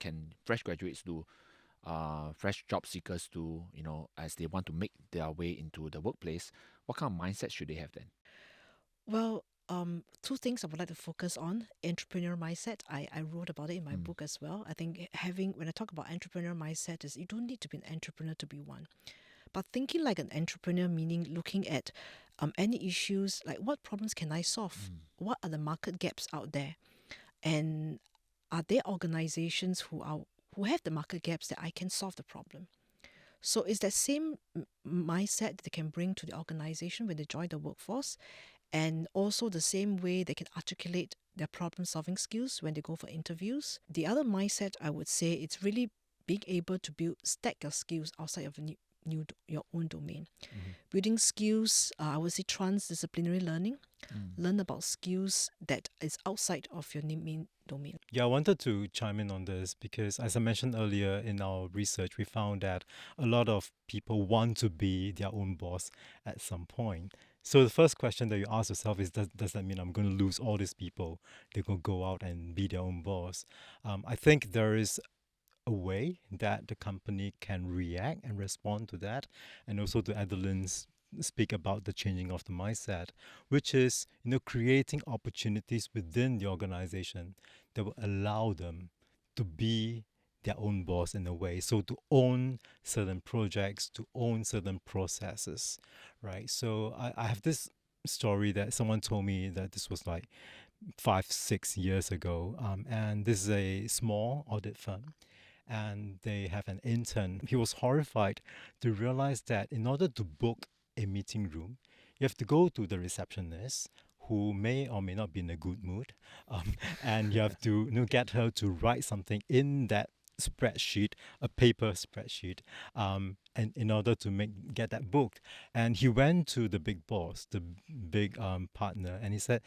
can fresh graduates do, fresh job seekers do, as they want to make their way into the workplace? What kind of mindset should they have then? Well, two things I would like to focus on. Entrepreneur mindset. I wrote about it in my Mm, book as well. I think when I talk about entrepreneur mindset, is you don't need to be an entrepreneur to be one. But thinking like an entrepreneur, meaning looking at any issues, like what problems can I solve? mm, What are the market gaps out there? And are there organizations who have the market gaps that I can solve the problem? So it's that same mindset that they can bring to the organization when they join the workforce, and also the same way they can articulate their problem solving skills when they go for interviews. The other mindset, I would say, it's really being able to stack your skills outside of your own domain. mm, Building skills, I would say transdisciplinary learning, mm. learn about skills that is outside of your main domain. Yeah, I wanted to chime in on this because, as I mentioned earlier in our research, we found that a lot of people want to be their own boss at some point. So the first question that you ask yourself is, does that mean I'm going to lose all these people? They're going to go out and be their own boss. I think there is a way that the company can react and respond to that, and also to Adeline's speak about the changing of the mindset, which is creating opportunities within the organization that will allow them to be their own boss in a way. So to own certain projects, to own certain processes, right? So I have this story that someone told me that this was like 5, 6 years ago, and this is a small audit firm, and they have an intern. He was horrified to realize that in order to book a meeting room, you have to go to the receptionist who may or may not be in a good mood, um, and you have to get her to write something in that spreadsheet, a paper spreadsheet, and in order to get that booked. And he went to the big boss, the big partner, and he said,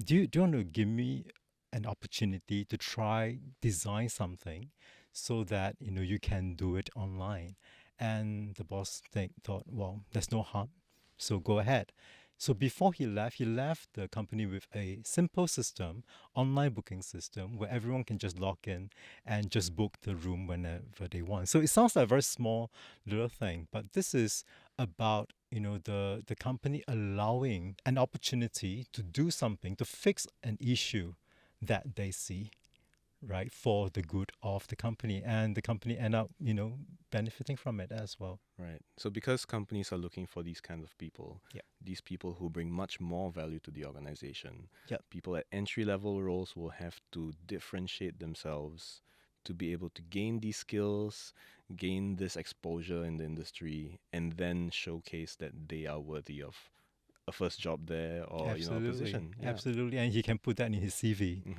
do you want to give me an opportunity to try design something so that you can do it online? And the boss thought, well, there's no harm, so go ahead. So before he left the company with a simple system, online booking system, where everyone can just log in and just book the room whenever they want. So it sounds like a very small little thing, but this is about the company allowing an opportunity to do something to fix an issue that they see, right, for the good of the company, and the company end up benefiting from it as well. Right. So because companies are looking for these kinds of people, Yeah. these people who bring much more value to the organization, Yep. people at entry level roles will have to differentiate themselves to be able to gain these skills, gain this exposure in the industry, and then showcase that they are worthy of a first job there or a Absolutely. position. Yeah. Absolutely. And he can put that in his CV. Mhm.